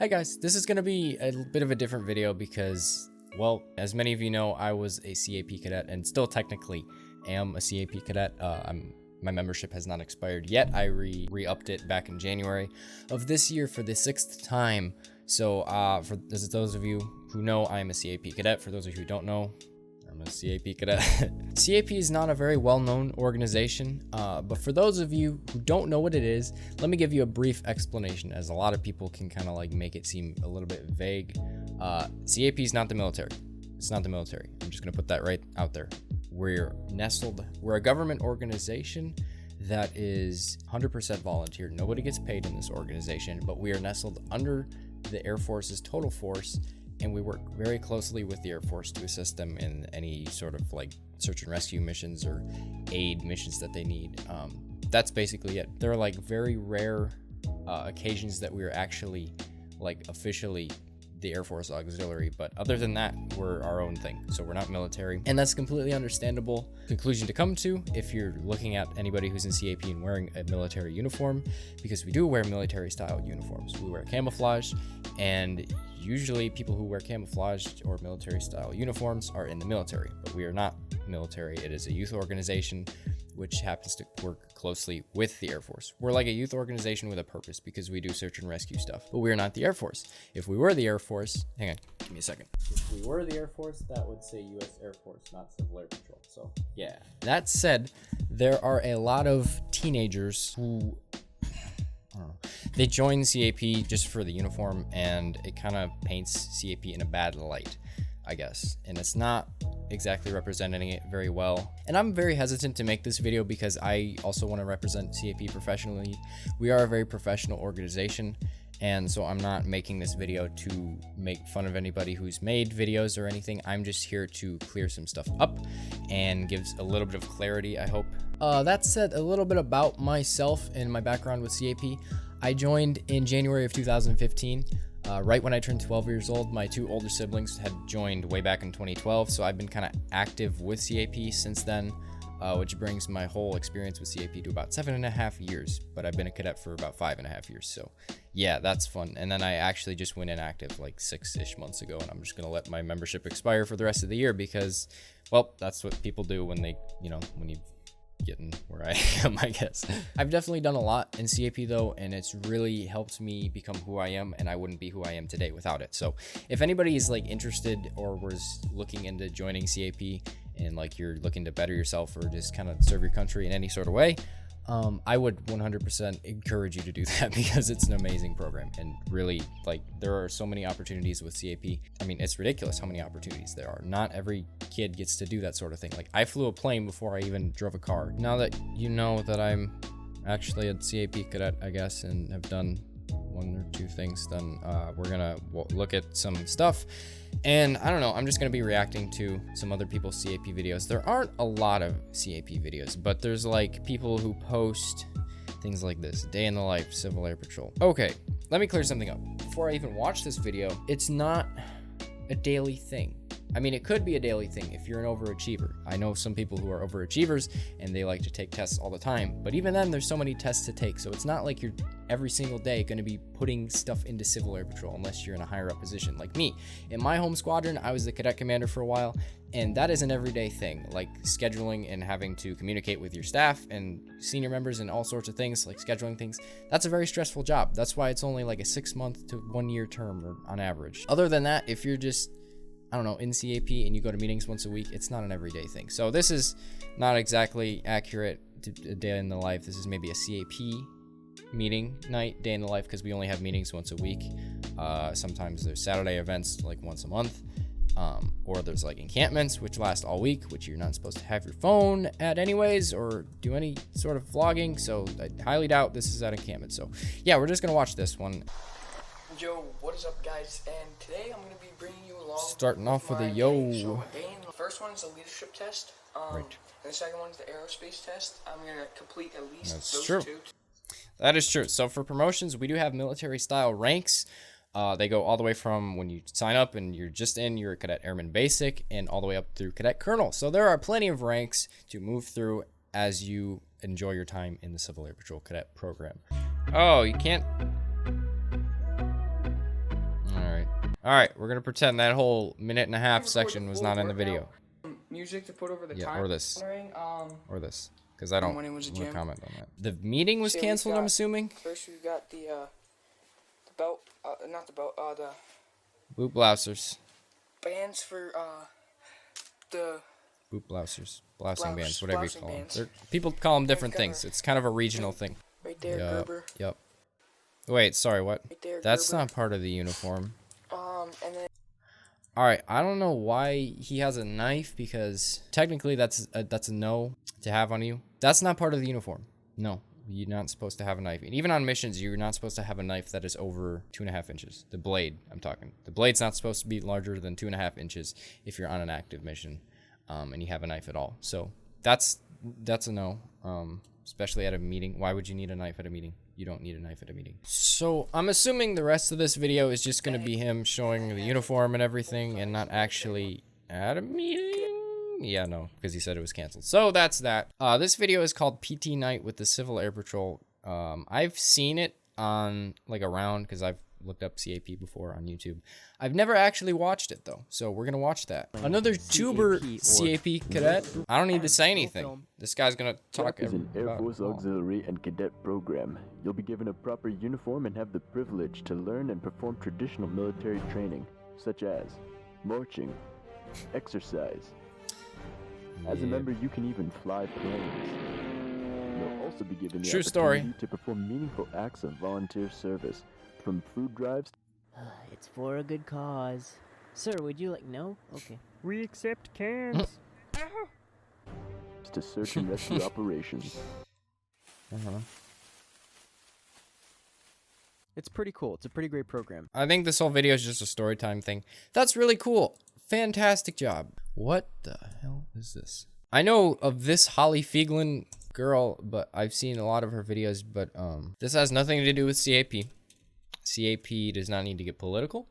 Hey guys, this is going to be a bit of a different video because, well, as many of you know, I was a CAP cadet and still technically am a CAP cadet. My membership has not expired yet. I re-upped it back in January of this year for the 6th time. So for those of you who know, I am a CAP cadet. For those of you who don't know, I'm a CAP cadet. CAP is not a very well-known organization, but for those of you who don't know what it is, let me give you a brief explanation, as a lot of people can kind of like make it seem a little bit vague. CAP is not the military. It's not the military. I'm just gonna put that right out there. We're a government organization that is 100% volunteer. Nobody gets paid in this organization, but we are nestled under the Air Force's total force, and we work very closely with the Air Force to assist them in any sort of like search and rescue missions or aid missions that they need. That's basically it. There are like very rare occasions that we are actually like officially the Air Force Auxiliary, but other than that, we're our own thing. So we're not military, and that's completely understandable conclusion to come to if you're looking at anybody who's in CAP and wearing a military uniform, because we do wear military style uniforms. We wear camouflage, and usually people who wear camouflaged or military style uniforms are in the military, but we are not military. It is a youth organization which happens to work closely with the Air Force. We're like a youth organization with a purpose because we do search and rescue stuff, but we're not the Air Force. If we were the Air Force, hang on, give me a second. If we were the Air Force, that would say U.S. Air Force, not Civil Air Patrol. So yeah. That said, there are a lot of teenagers who, I don't know, they join CAP just for the uniform, and it kind of paints CAP in a bad light, I guess, and it's not exactly representing it very well. And I'm very hesitant to make this video because I also want to represent CAP professionally. We are a very professional organization, and so I'm not making this video to make fun of anybody who's made videos or anything. I'm just here to clear some stuff up and gives a little bit of clarity, I hope. That said, a little bit about myself and my background with CAP. I joined in January of 2015. Right when I turned 12 years old. My two older siblings had joined way back in 2012, so I've been kind of active with CAP since then, which brings my whole experience with CAP to about 7.5 years, but I've been a cadet for about 5.5 years, so yeah, that's fun. And then I actually just went inactive like 6-ish months ago, and I'm just gonna let my membership expire for the rest of the year because, well, that's what people do when they, when you getting where I am, I guess. I've definitely done a lot in CAP though, and it's really helped me become who I am, and I wouldn't be who I am today without it. So if anybody is like interested or was looking into joining CAP and like you're looking to better yourself or just kind of serve your country in any sort of way, I would 100% encourage you to do that because it's an amazing program, and really, like, there are so many opportunities with CAP. I mean, it's ridiculous how many opportunities there are. Not every kid gets to do that sort of thing. Like, I flew a plane before I even drove a car. Now that you know that I'm actually a CAP cadet, I guess, and have done one or two things, then we're gonna look at some stuff. And I don't know, I'm just gonna be reacting to some other people's CAP videos. There aren't a lot of CAP videos, but there's like people who post things like this: day in the life, Civil Air Patrol. Okay, let me clear something up. Before I even watch this video, it's not a daily thing. I mean, it could be a daily thing if you're an overachiever. I know some people who are overachievers and they like to take tests all the time, but even then there's so many tests to take. So it's not like you're every single day going to be putting stuff into Civil Air Patrol unless you're in a higher up position like me. In my home squadron, I was the cadet commander for a while, and that is an everyday thing, like scheduling and having to communicate with your staff and senior members and all sorts of things, like scheduling things. That's a very stressful job. That's why it's only like a 6-month to 1-year term or on average. Other than that, if you're just, I don't know, in CAP and you go to meetings once a week, it's not an everyday thing. So this is not exactly accurate to a day in the life. This is maybe a CAP meeting night, day in the life, because we only have meetings once a week. Sometimes there's Saturday events like once a month, or there's like encampments which last all week, which you're not supposed to have your phone at anyways or do any sort of vlogging. So I highly doubt this is at encampment. So yeah, we're just gonna watch this one. Yo, what is up, guys? And today I'm going to be bringing you along. Starting off with a yo. So the first one is a leadership test. Right. And the second one is the aerospace test. I'm going to complete at least That's those true. two. That is true. So for promotions, we do have military style ranks. They go all the way from when you sign up and you're a cadet airman basic, and all the way up through cadet colonel. So there are plenty of ranks to move through as you enjoy your time in the Civil Air Patrol cadet program. Oh, you can't. Alright, we're gonna pretend that whole minute-and-a-half section was not in the video. Music to put over the Yeah, time. or this. Or this. Because I don't when it was a want to gym. comment on that. The meeting was canceled, I'm assuming? First we got the belt, not the belt, the Boot blousers. bands for, the... Boot blousers. Blousing bands, whatever you call them. Bands. People call them different things. It's kind of a regional thing. Right there, Gerber. Yep. Wait, sorry, what? Right there, That's Gerber. not part of the uniform. And then... Alright, I don't know why he has a knife, because technically that's a no to have on you. That's not part of the uniform. No, you're not supposed to have a knife. And even on missions, you're not supposed to have a knife that is over 2.5 inches. The blade, I'm talking. The blade's not supposed to be larger than 2.5 inches if you're on an active mission, and you have a knife at all. So that's a no, especially at a meeting. Why would you need a knife at a meeting? You don't need a knife at a meeting. So I'm assuming the rest of this video is just going to be him showing the uniform and everything and not actually at a meeting. Yeah, no, because he said it was canceled. So that's that. This video is called PT Night with the Civil Air Patrol. I've seen it on like around because I've looked up CAP before on YouTube. I've never actually watched it though, so we're gonna watch that. Another tuber CAP cadet. I don't need to say anything. This guy's gonna talk CAP is an Air about Force Auxiliary and Cadet program. You'll be given a proper uniform and have the privilege to learn and perform traditional military training, such as marching, exercise. As a member, you can even fly planes. You'll also be given the True story. opportunity to perform meaningful acts of volunteer service, from food drives. It's for a good cause. Sir, would you like no? Okay. We accept cans. to search and rescue operations. It's pretty cool. It's a pretty great program. I think this whole video is just a story time thing. That's really cool. Fantastic job. What the hell is this? I know of this Holly Fieglin girl, but I've seen a lot of her videos, but this has nothing to do with CAP. CAP does not need to get political.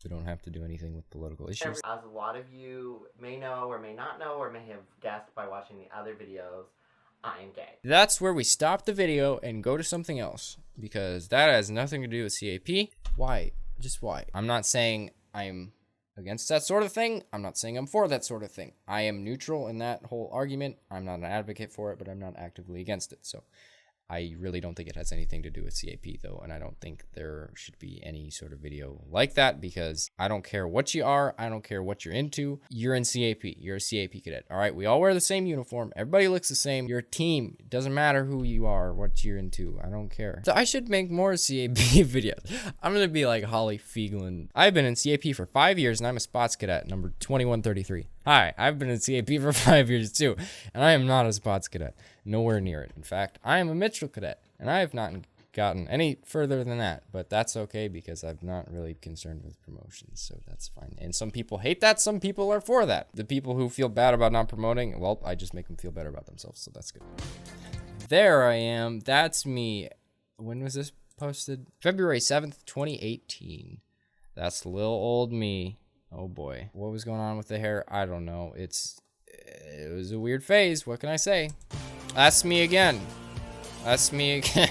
We don't have to do anything with political issues. As a lot of you may know or may not know or may have guessed by watching the other videos, I am gay. That's where we stop the video and go to something else, because that has nothing to do with CAP. Why? Just why? I'm not saying I'm against that sort of thing. I'm not saying I'm for that sort of thing. I am neutral in that whole argument. I'm not an advocate for it, but I'm not actively against it. So I really don't think it has anything to do with CAP though, and I don't think there should be any sort of video like that, because I don't care what you are, I don't care what you're into, you're in CAP, you're a CAP cadet, all right? We all wear the same uniform, everybody looks the same, you're a team, it doesn't matter who you are, what you're into, I don't care. So I should make more CAP videos. I'm gonna be like Holly Fieglin. I've been in CAP for 5 years, and I'm a spots cadet, number 2133. Hi, I've been in CAP for 5 years too, and I am not a spots cadet. Nowhere near it. In fact, I am a Mitchell cadet, and I have not gotten any further than that, but that's okay because I'm not really concerned with promotions, so that's fine. And some people hate that, some people are for that. The people who feel bad about not promoting, well, I just make them feel better about themselves, so that's good. There I am. That's me. When was this posted? February 7th, 2018. That's little old me. Oh boy. What was going on with the hair? I don't know. It was a weird phase. What can I say? That's me again. That's me again.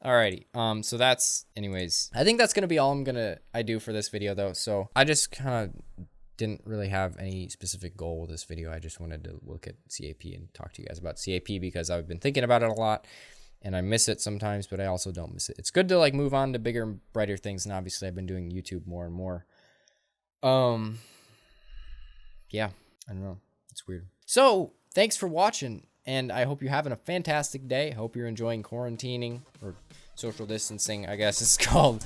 Alrighty. So that's, anyways, I think that's gonna be all I do for this video though. So I just kind of didn't really have any specific goal with this video. I just wanted to look at CAP and talk to you guys about CAP because I've been thinking about it a lot and I miss it sometimes, but I also don't miss it. It's good to like move on to bigger and brighter things, and obviously I've been doing YouTube more and more. Yeah, I don't know. It's weird. So thanks for watching, and I hope you're having a fantastic day. I hope you're enjoying quarantining, or social distancing, I guess it's called.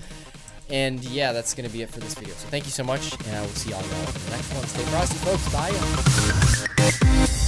And yeah, that's going to be it for this video. So thank you so much, and I will see y'all in the next one. Stay frosty, folks. Bye.